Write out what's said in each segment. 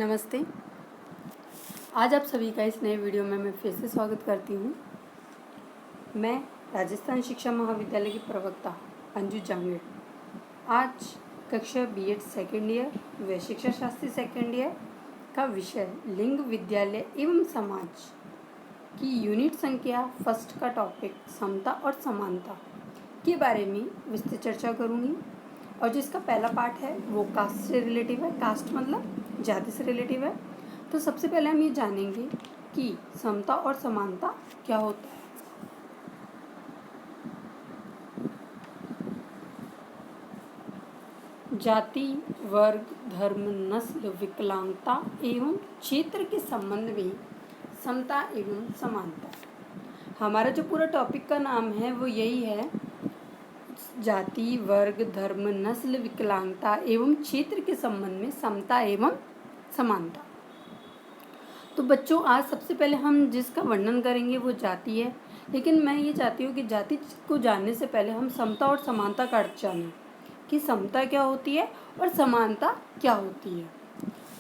नमस्ते। आज आप सभी का इस नए वीडियो में मैं फिर से स्वागत करती हूँ। मैं राजस्थान शिक्षा महाविद्यालय की प्रवक्ता अंजू जांगड़ आज कक्षा बीएड सेकेंड ईयर व शिक्षा शास्त्री सेकेंड ईयर का विषय लिंग विद्यालय एवं समाज की यूनिट संख्या फर्स्ट का टॉपिक समता और समानता के बारे में विस्तृत चर्चा करूँगी। और जिसका पहला पार्ट है वो कास्ट से रिलेटिव है। कास्ट मतलब जाति से रिलेटिव है। तो सबसे पहले हम ये जानेंगे कि समता और समानता क्या होता है। जाति, वर्ग, धर्म, नस्ल, विकलांगता एवं क्षेत्र के संबंध में समता एवं समानता। हमारा जो पूरा टॉपिक का नाम है वो यही है, जाति, वर्ग, धर्म, नस्ल, विकलांगता एवं क्षेत्र के संबंध में समता एवं समानता। तो बच्चों, आज सबसे पहले हम जिसका वर्णन करेंगे वो जाति है। लेकिन मैं ये चाहती हूँ कि जाति को जानने से पहले हम समता और समानता का अर्थ जानें कि समता क्या होती है और समानता क्या होती है।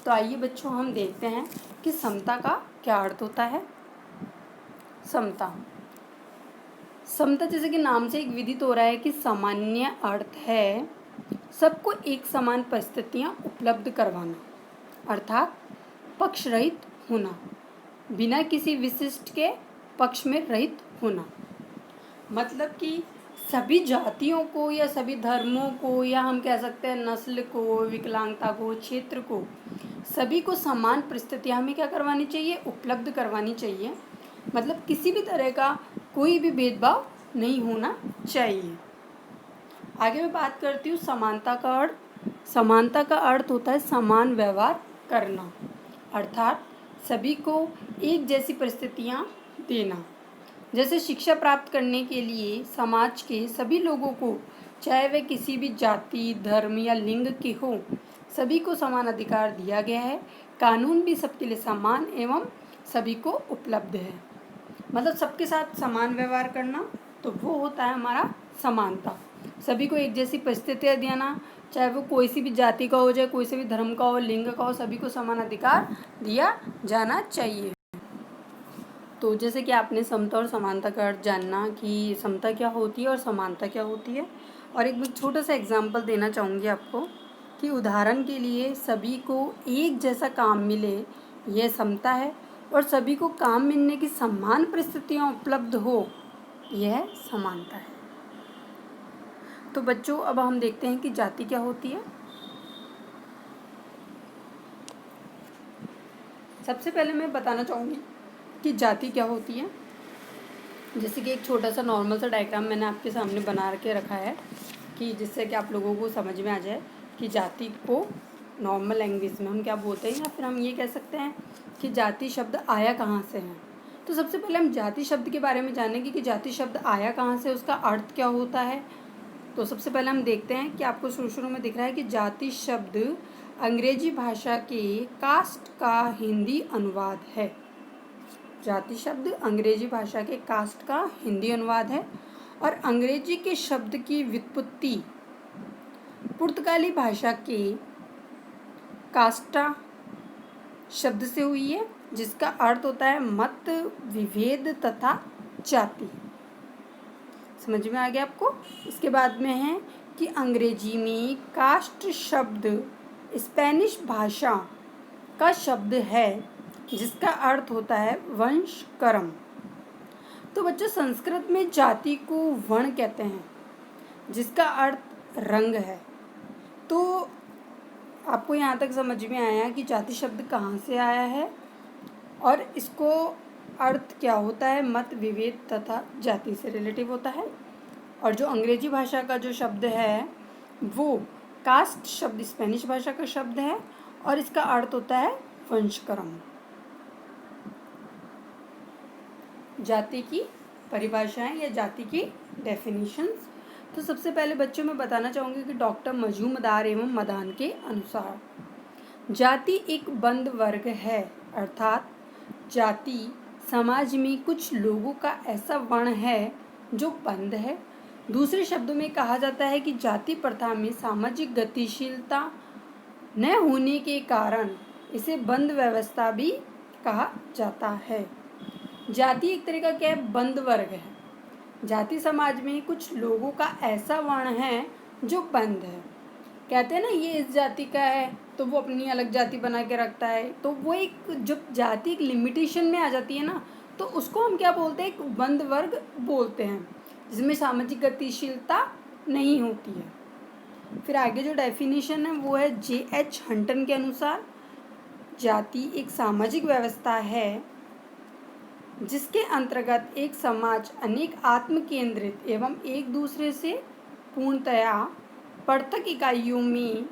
तो आइए बच्चों, हम देखते हैं कि समता का क्या अर्थ होता है। समता जैसे कि नाम से एक विदित हो रहा है कि सामान्य अर्थ है सबको एक समान परिस्थितियां उपलब्ध करवाना, अर्थात पक्ष रहित होना, बिना किसी विशिष्ट के पक्ष में रहित होना। मतलब कि सभी जातियों को या सभी धर्मों को या हम कह सकते हैं नस्ल को, विकलांगता को, क्षेत्र को, सभी को समान परिस्थितियां हमें क्या करवानी चाहिए, उपलब्ध करवानी चाहिए। मतलब किसी भी तरह का कोई भी भेदभाव नहीं होना चाहिए। आगे मैं बात करती हूँ समानता का अर्थ। समानता का अर्थ होता है समान व्यवहार करना, अर्थात सभी को एक जैसी परिस्थितियाँ देना। जैसे शिक्षा प्राप्त करने के लिए समाज के सभी लोगों को, चाहे वे किसी भी जाति, धर्म या लिंग के हो, सभी को समान अधिकार दिया गया है। कानून भी सबके लिए समान एवं सभी को उपलब्ध है। मतलब सबके साथ समान व्यवहार करना, तो वो होता है हमारा समानता। सभी को एक जैसी परिस्थितियाँ देना, चाहे वो कोई सी भी जाति का हो, चाहे कोई से भी धर्म का हो, लिंग का हो, सभी को समान अधिकार दिया जाना चाहिए। तो जैसे कि आपने समता और समानता का अर्थ जानना कि समता क्या होती है और समानता क्या होती है। और एक छोटा सा एग्जाम्पल देना चाहूँगी आपको कि उदाहरण के लिए सभी को एक जैसा काम मिले, यह समता है। और सभी को काम मिलने की समान परिस्थितियाँ उपलब्ध हो, यह समानता है। तो बच्चों, अब हम देखते हैं कि जाति क्या होती है। सबसे पहले मैं बताना चाहूँगी कि जाति क्या होती है। जैसे कि एक छोटा सा नॉर्मल सा डायग्राम मैंने आपके सामने बना के रखा है कि जिससे कि आप लोगों को समझ में आ जाए कि जाति को नॉर्मल लैंग्वेज में हम क्या बोलते हैं, या फिर हम ये कह सकते हैं कि जाति शब्द आया कहाँ से है। तो सबसे पहले हम जाति शब्द के बारे में जानेंगे कि जाति शब्द आया कहाँ से, उसका अर्थ क्या होता है। तो सबसे पहले हम देखते हैं कि आपको शुरू में दिख रहा है कि जाति शब्द अंग्रेजी भाषा के कास्ट का हिंदी अनुवाद है। जाति शब्द अंग्रेजी भाषा के कास्ट का हिंदी अनुवाद है। और अंग्रेजी के शब्द की व्युत्पत्ति पुर्तगाली भाषा के कास्टा शब्द से हुई है, जिसका अर्थ होता है मत, विभेद तथा जाति। समझ में आ गया आपको। इसके बाद में है कि अंग्रेजी में कास्ट शब्द स्पेनिश भाषा का शब्द है, जिसका अर्थ होता है वंश, कर्म। तो बच्चों, संस्कृत में जाति को वर्ण कहते हैं, जिसका अर्थ रंग है। तो आपको यहाँ तक समझ में आया कि जाति शब्द कहाँ से आया है और इसको अर्थ क्या होता है, मत, विभेद तथा जाति से रिलेटिव होता है। और जो अंग्रेजी भाषा का जो शब्द है वो कास्ट शब्द स्पेनिश भाषा का शब्द है और इसका अर्थ होता है वंशक्रम। जाति की परिभाषाएं या जाति की डेफिनेशंस। तो सबसे पहले बच्चों मैं बताना चाहूँगी कि डॉक्टर मजूमदार एवं मदान के अनुसार जाति एक बंद वर्ग है, अर्थात जाति समाज में कुछ लोगों का ऐसा वर्ण है जो बंद है। दूसरे शब्दों में कहा जाता है कि जाति प्रथा में सामाजिक गतिशीलता न होने के कारण इसे बंद व्यवस्था भी कहा जाता है। जाति एक तरह का क्या है, बंद वर्ग है। जाति समाज में कुछ लोगों का ऐसा वर्ण है जो बंद है। कहते हैं ना ये इस जाति का है तो वो अपनी अलग जाति बना के रखता है, तो वो एक जब जाति एक लिमिटेशन में आ जाती है ना, तो उसको हम क्या बोलते हैं, एक बंद वर्ग बोलते हैं, जिसमें सामाजिक गतिशीलता नहीं होती है। फिर आगे जो डेफिनेशन है वो है J.H. हंटन के अनुसार जाति एक सामाजिक व्यवस्था है जिसके अंतर्गत एक समाज अनेक आत्म केंद्रित एवं एक दूसरे से पूर्णतया पृथक इकाइयों में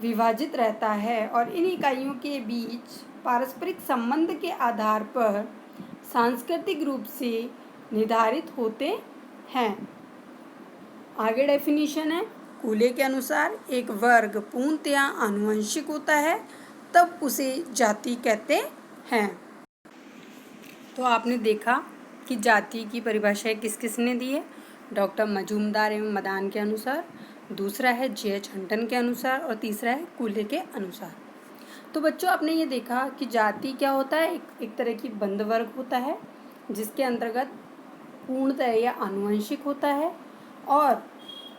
विभाजित रहता है और इन इकाइयों के बीच पारस्परिक संबंध के आधार पर सांस्कृतिक रूप से निर्धारित होते हैं। आगे डेफिनेशन है, कूले के अनुसार एक वर्ग पूर्णतया आनुवंशिक होता है तब उसे जाति कहते हैं। तो आपने देखा कि जाति की परिभाषा किस किस ने दी है, डॉक्टर मजूमदार एवं मदान के अनुसार, दूसरा है J.H. हंटन के अनुसार और तीसरा है कूले के अनुसार। तो बच्चों आपने ये देखा कि जाति क्या होता है, एक तरह की बंद वर्ग होता है जिसके अंतर्गत पूर्णतः या आनुवंशिक होता है और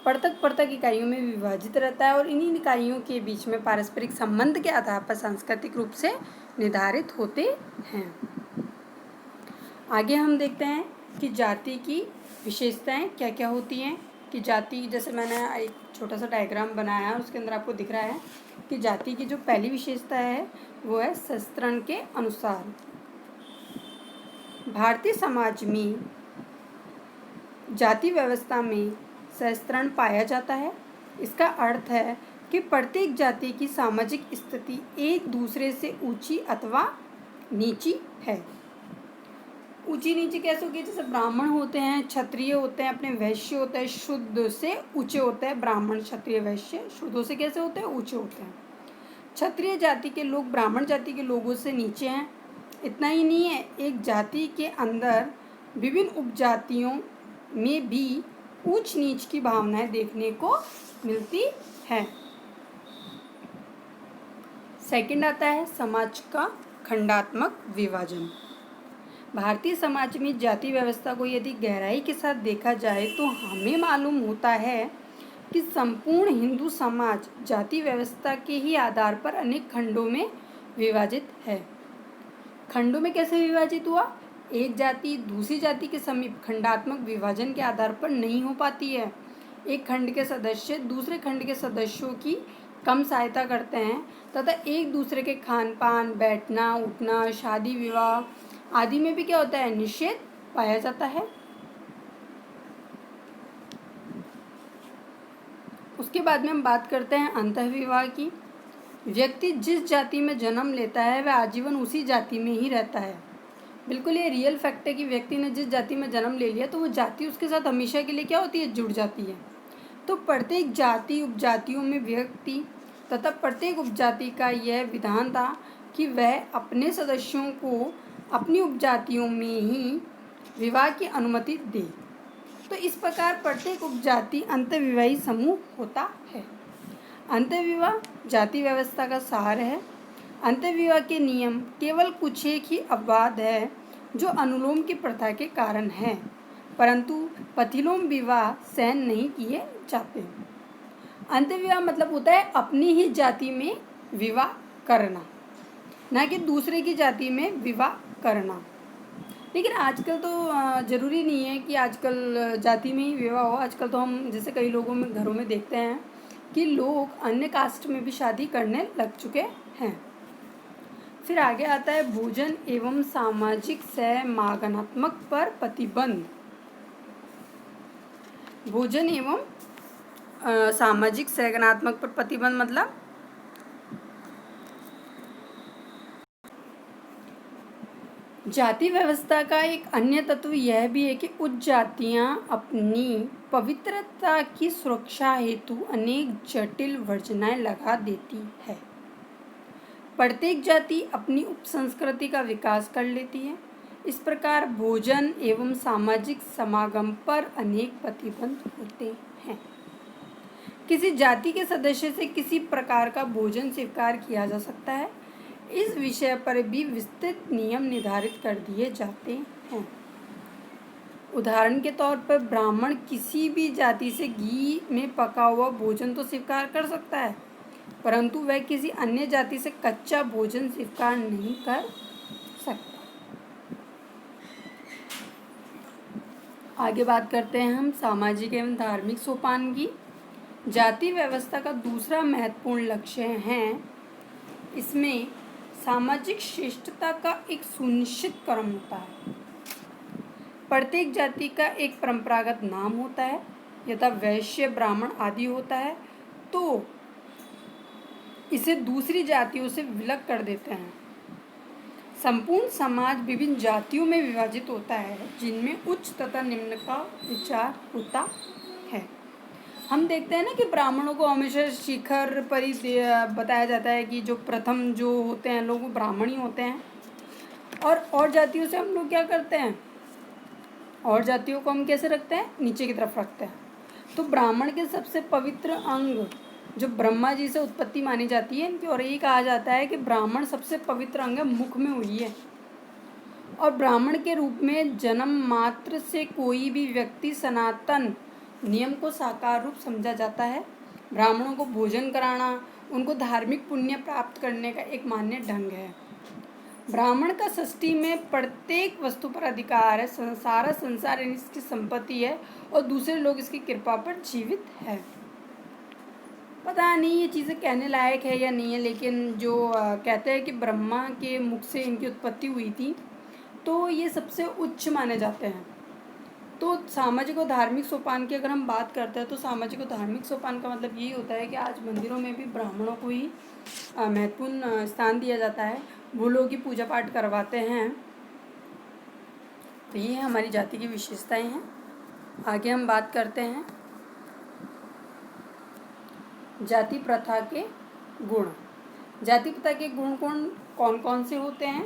पृथक पृथक इकाइयों में विभाजित रहता है और इन्हीं इकाइयों के बीच में पारस्परिक संबंध के आधार पर सांस्कृतिक रूप से निर्धारित होते हैं। आगे हम देखते हैं कि जाति की विशेषताएं क्या क्या होती हैं। कि जाति, जैसे मैंने एक छोटा सा डायग्राम बनाया है उसके अंदर आपको दिख रहा है कि जाति की जो पहली विशेषता है वो है सहस्त्रण के अनुसार। भारतीय समाज में जाति व्यवस्था में सहस्त्रण पाया जाता है। इसका अर्थ है कि प्रत्येक जाति की सामाजिक स्थिति एक दूसरे से ऊंची अथवा नीची है। ऊंची नीची कैसे होगी, जैसे ब्राह्मण होते हैं, क्षत्रिय होते हैं, अपने वैश्य होते हैं, शुद्ध से ऊंचे होते हैं। ब्राह्मण, क्षत्रिय, वैश्य शुद्धों से कैसे होते हैं, ऊंचे होते हैं। क्षत्रिय जाति के लोग ब्राह्मण जाति के लोगों से नीचे हैं। इतना ही नहीं है, एक जाति के अंदर विभिन्न उपजातियों में भी ऊंच नीच की भावनाएं देखने को मिलती है। सेकंड आता है समाज का खंडात्मक विभाजन। भारतीय समाज में जाति व्यवस्था को यदि गहराई के साथ देखा जाए तो हमें मालूम होता है कि संपूर्ण हिंदू समाज जाति व्यवस्था के ही आधार पर अनेक खंडों में विभाजित है। खंडों में कैसे विभाजित हुआ, एक जाति दूसरी जाति के समीप खंडात्मक विभाजन के आधार पर नहीं हो पाती है। एक खंड के सदस्य दूसरे खंड के सदस्यों की कम सहायता करते हैं तथा एक दूसरे के खान पान, बैठना उठना, शादी विवाह आदि में भी क्या होता है, निषेध पाया जाता है। उसके बाद में हम बात करते हैं अंतःविवाह की। व्यक्ति जिस जाति में जन्म लेता है वह आजीवन उसी जाति में ही रहता है। बिल्कुल ये रियल फैक्ट है कि व्यक्ति ने जिस जाति में जन्म ले लिया तो वो जाति उसके साथ हमेशा के लिए क्या होती है, जुड़ जाती है। तो प्रत्येक जाति उपजातियों में व्यक्ति तथा प्रत्येक उपजाति का यह विधान था कि वह अपने सदस्यों को अपनी उपजातियों में ही विवाह की अनुमति दे। तो इस प्रकार प्रत्येक उपजाति अंतःविवाही समूह होता है। अंतःविवाह जाति व्यवस्था का सार है। अंतःविवाह के नियम केवल कुछ एक ही अपवाद है जो अनुलोम की प्रथा के कारण है, परंतु पथिलोम विवाह सहन नहीं किए जाते। अंतःविवाह मतलब होता है अपनी ही जाति में विवाह करना, ना कि दूसरे की जाति में विवाह करना। लेकिन आजकल तो ज़रूरी नहीं है कि आजकल जाति में ही विवाह हो। आजकल तो हम जैसे कई लोगों में घरों में देखते हैं कि लोग अन्य कास्ट में भी शादी करने लग चुके हैं। फिर आगे आता है भोजन एवं सामाजिक सहमागनात्मक पर प्रतिबंध। भोजन एवं सामाजिक सहगनात्मक पर प्रतिबंध मतलब जाति व्यवस्था का एक अन्य तत्व यह भी है कि उच्च जातियां अपनी पवित्रता की सुरक्षा हेतु अनेक जटिल वर्जनाएं लगा देती है। प्रत्येक जाति अपनी उपसंस्कृति का विकास कर लेती है। इस प्रकार भोजन एवं सामाजिक समागम पर अनेक प्रतिबंध होते हैं। किसी जाति के सदस्य से किसी प्रकार का भोजन स्वीकार किया जा सकता है। इस विषय पर भी विस्तृत नियम निर्धारित कर दिए जाते हैं। उदाहरण के तौर पर ब्राह्मण किसी भी जाति से घी में पका हुआ भोजन तो स्वीकार कर सकता है, परंतु वह किसी अन्य जाति से कच्चा भोजन स्वीकार नहीं कर सकता। आगे बात करते हैं हम सामाजिक एवं धार्मिक सोपान की। जाति व्यवस्था का दूसरा महत्वपूर्ण लक्ष्य है, इसमें सामाजिक श्रेष्ठता का एक सुनिश्चित क्रम होता है। प्रत्येक जाति का एक परंपरागत नाम होता है, यथा वैश्य, ब्राह्मण आदि होता है, तो इसे दूसरी जातियों से विलग कर देते हैं। संपूर्ण समाज विभिन्न जातियों में विभाजित होता है, जिनमें उच्च तथा निम्न का विचार होता है। हम देखते हैं ना कि ब्राह्मणों को हमेशा शिखर पर ही बताया जाता है कि जो प्रथम जो होते हैं लोग वो ब्राह्मण ही होते हैं, और जातियों से हम लोग क्या करते हैं, और जातियों को हम कैसे रखते हैं, नीचे की तरफ रखते हैं। तो ब्राह्मण के सबसे पवित्र अंग जो ब्रह्मा जी से उत्पत्ति मानी जाती है इनकी, और ये कहा जाता है कि ब्राह्मण सबसे पवित्र अंग मुख में हुई है, और ब्राह्मण के रूप में जन्म मात्र से कोई भी व्यक्ति सनातन नियम को साकार रूप समझा जाता है। ब्राह्मणों को भोजन कराना उनको धार्मिक पुण्य प्राप्त करने का एक मान्य ढंग है। ब्राह्मण का सृष्टि में प्रत्येक वस्तु पर अधिकार है, सारा संसार इसकी संपत्ति है, और दूसरे लोग इसकी कृपा पर जीवित है। पता नहीं ये चीज़ें कहने लायक है या नहीं है, लेकिन जो कहते हैं कि ब्रह्मा के मुख से इनकी उत्पत्ति हुई थी, तो ये सबसे उच्च माने जाते हैं। तो सामाजिक और धार्मिक सोपान की अगर हम बात करते हैं, तो सामाजिक और धार्मिक सोपान का मतलब यही होता है कि आज मंदिरों में भी ब्राह्मणों को ही महत्वपूर्ण स्थान दिया जाता है, वो लोग ही पूजा पाठ करवाते हैं। तो ये हमारी जाति की विशेषताएं हैं। आगे हम बात करते हैं जाति प्रथा के गुण। जाति प्रथा के गुण कौन कौन से होते हैं?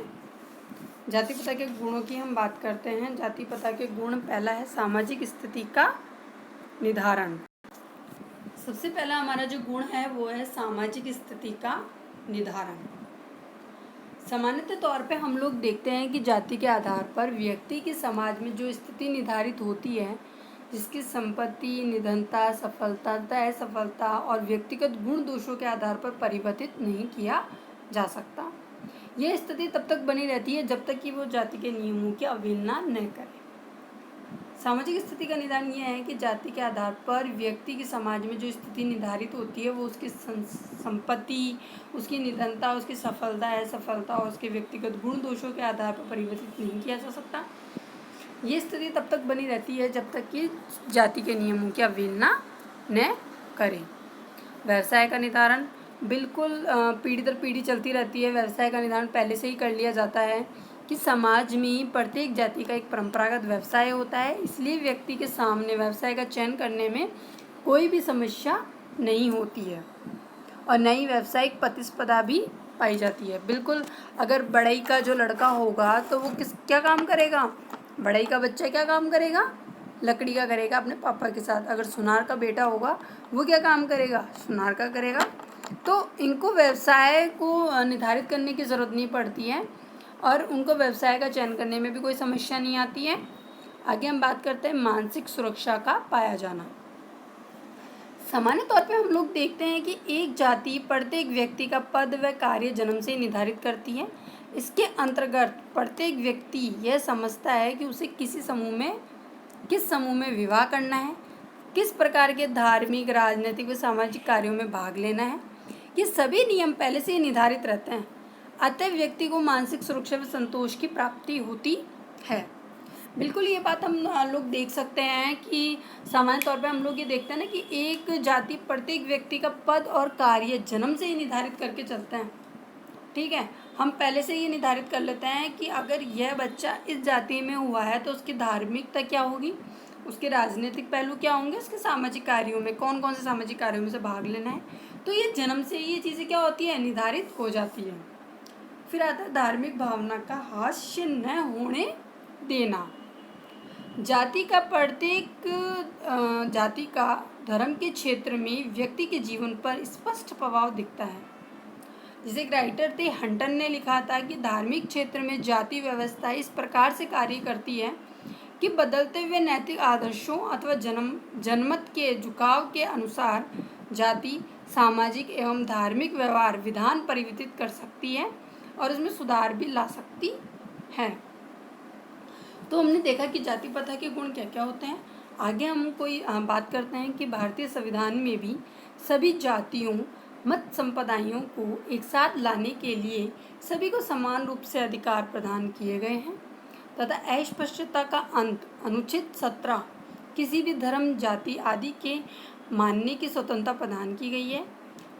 जाति प्रथा के गुणों की हम बात करते हैं। जाति प्रथा के गुण, पहला है सामाजिक स्थिति का निर्धारण। सबसे पहला हमारा जो गुण है वो है सामाजिक स्थिति का निर्धारण। सामान्यतः तौर पे हम लोग देखते हैं कि जाति के आधार पर व्यक्ति की समाज में जो स्थिति निर्धारित होती है, जिसकी संपत्ति, निधनता, सफलता, असफलता और व्यक्तिगत गुण दोषों के आधार पर परिवर्तित नहीं किया जा सकता। यह स्थिति तब तक बनी रहती है जब तक कि वो जाति के नियमों की अवहेलना न करे। सामाजिक स्थिति का निर्धारण यह है कि जाति के आधार पर व्यक्ति की समाज में जो स्थिति निर्धारित होती है वो उसकी संपत्ति, उसकी निधनता, उसकी सफलता, असफलता और उसके व्यक्तिगत गुण दोषों के आधार पर परिवर्तित नहीं किया जा सकता। ये स्थिति तब तक बनी रहती है जब तक कि जाति के नियमों की अवहेलना न करे। व्यवसाय का निर्धारण बिल्कुल पीढ़ी दर पीढ़ी चलती रहती है। व्यवसाय का निर्धारण पहले से ही कर लिया जाता है कि समाज में प्रत्येक जाति का एक परंपरागत व्यवसाय होता है, इसलिए व्यक्ति के सामने व्यवसाय का चयन करने में कोई भी समस्या नहीं होती है और नई व्यावसायिक प्रतिस्पर्धा भी पाई जाती है। बिल्कुल, अगर बढ़ई का जो लड़का होगा तो वो क्या काम करेगा? बढ़ई का बच्चा क्या काम करेगा? लकड़ी का करेगा अपने पापा के साथ। अगर सुनार का बेटा होगा वो क्या काम करेगा? सुनार का करेगा। तो इनको व्यवसाय को निर्धारित करने की ज़रूरत नहीं पड़ती है और उनको व्यवसाय का चयन करने में भी कोई समस्या नहीं आती है। आगे हम बात करते हैं मानसिक सुरक्षा का पाया जाना। सामान्य तौर पे हम लोग देखते हैं कि एक जाति प्रत्येक व्यक्ति का पद व कार्य जन्म से निर्धारित करती है। इसके अंतर्गत प्रत्येक व्यक्ति यह समझता है कि उसे किस समूह में विवाह करना है, किस प्रकार के धार्मिक, राजनीतिक व सामाजिक कार्यों में भाग लेना है। ये सभी नियम पहले से ही निर्धारित रहते हैं, अतः व्यक्ति को मानसिक सुरक्षा व संतोष की प्राप्ति होती है। बिल्कुल ये बात हम लोग देख सकते हैं कि सामान्य तौर पे हम लोग ये देखते हैं ना कि एक जाति प्रत्येक व्यक्ति का पद और कार्य जन्म से ही निर्धारित करके चलते हैं। ठीक है, हम पहले से ये निर्धारित कर लेते हैं कि अगर यह बच्चा इस जाति में हुआ है तो उसकी धार्मिकता क्या होगी, उसके राजनीतिक पहलू क्या होंगे, उसके सामाजिक कार्यों में कौन कौन से सामाजिक कार्यों में से भाग लेना है। तो ये जन्म से ये चीज़ें क्या होती है, निर्धारित हो जाती है। फिर आता है धार्मिक भावना का हास्य न होने देना। जाति का प्रत्येक जाति का धर्म के क्षेत्र में व्यक्ति के जीवन पर स्पष्ट प्रभाव दिखता है। जैसे एक राइटर थे हंटन ने लिखा था कि धार्मिक क्षेत्र में जाति व्यवस्था इस प्रकार से कार्य करती है कि बदलते हुए नैतिक आदर्शों अथवा जनमत के झुकाव के अनुसार जाति सामाजिक एवं धार्मिक व्यवहार विधान परिवर्तित कर सकती है और इसमें सुधार भी ला सकती है। तो हमने देखा कि जाति प्रथा के गुण क्या क्या होते हैं। आगे हम कोई बात करते हैं कि भारतीय संविधान में भी सभी जातियों मत संप्रदायों को एक साथ लाने के लिए सभी को समान रूप से अधिकार प्रदान किए गए हैं तथा अस्पृश्यता का अंत अनुच्छेद 17 किसी भी धर्म जाति आदि के मानने की स्वतंत्रता प्रदान की गई है।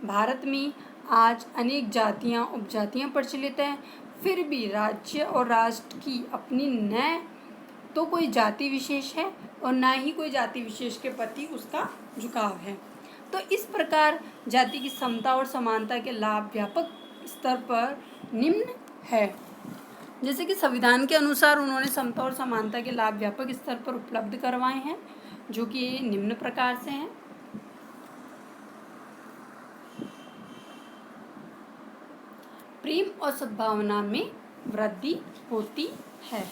भारत में आज अनेक जातियां उपजातियां प्रचलित हैं, फिर भी राज्य और राष्ट्र की अपनी न तो कोई जाति विशेष है और ना ही कोई जाति विशेष के प्रति उसका झुकाव है। तो इस प्रकार जाति की समता और समानता के लाभ व्यापक स्तर पर निम्न है। जैसे कि संविधान के अनुसार उन्होंने समता और समानता के लाभ व्यापक स्तर पर उपलब्ध करवाए हैं, जो कि निम्न प्रकार से हैं। प्रेम और सद्भावना में वृद्धि होती है।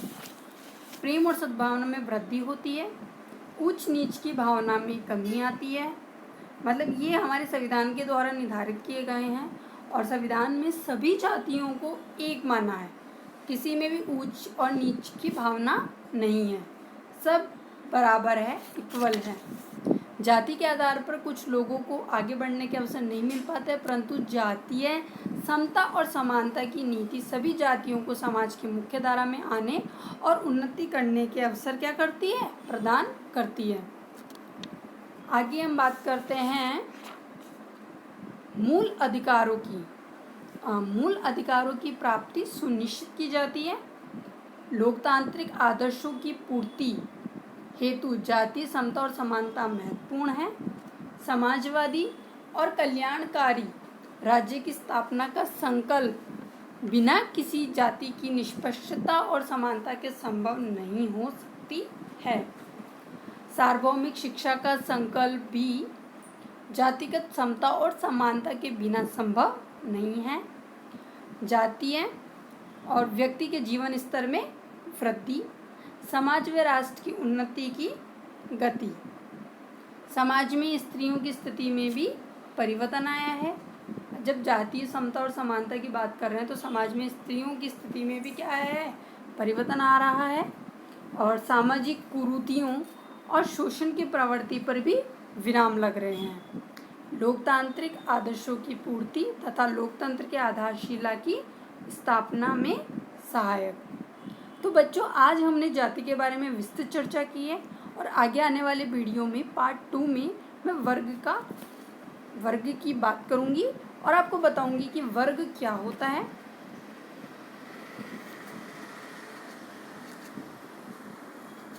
प्रेम और सद्भावना में वृद्धि होती है। ऊंच नीच की भावना में कमी आती है। मतलब ये हमारे संविधान के द्वारा निर्धारित किए गए हैं और संविधान में सभी जातियों को एक माना है। किसी में भी ऊंच और नीच की भावना नहीं है, सब बराबर है, इक्वल है। जाति के आधार पर कुछ लोगों को आगे बढ़ने के अवसर नहीं मिल पाते, परंतु जातीय समता और समानता की नीति सभी जातियों को समाज की मुख्य धारा में आने और उन्नति करने के अवसर क्या करती है? प्रदान करती है। आगे हम बात करते हैं मूल अधिकारों की। मूल अधिकारों की प्राप्ति सुनिश्चित की जाती है। लोकतांत्रिक आदर्शों की पूर्ति हेतु जातीय समता और समानता महत्वपूर्ण है। समाजवादी और कल्याणकारी राज्य की स्थापना का संकल्प बिना किसी जाति की निष्पक्षता और समानता के संभव नहीं हो सकती है। सार्वभौमिक शिक्षा का संकल्प भी जातिगत समता और समानता के बिना संभव नहीं है। जातीय और व्यक्ति के जीवन स्तर में वृद्धि, समाज व राष्ट्र की उन्नति की गति। समाज में स्त्रियों की स्थिति में भी परिवर्तन आया है। जब जातीय समता और समानता की बात कर रहे हैं तो समाज में स्त्रियों की स्थिति में भी क्या है? परिवर्तन आ रहा है। और सामाजिक कुरीतियों और शोषण की प्रवृत्ति पर भी विराम लग रहे हैं। लोकतांत्रिक आदर्शों की पूर्ति तथा लोकतंत्र के आधारशिला की स्थापना में सहायक। तो बच्चों, आज हमने जाति के बारे में विस्तृत चर्चा की है और आगे आने वाले वीडियो में पार्ट 2 में मैं वर्ग की बात करूंगी और आपको बताऊंगी कि वर्ग क्या होता है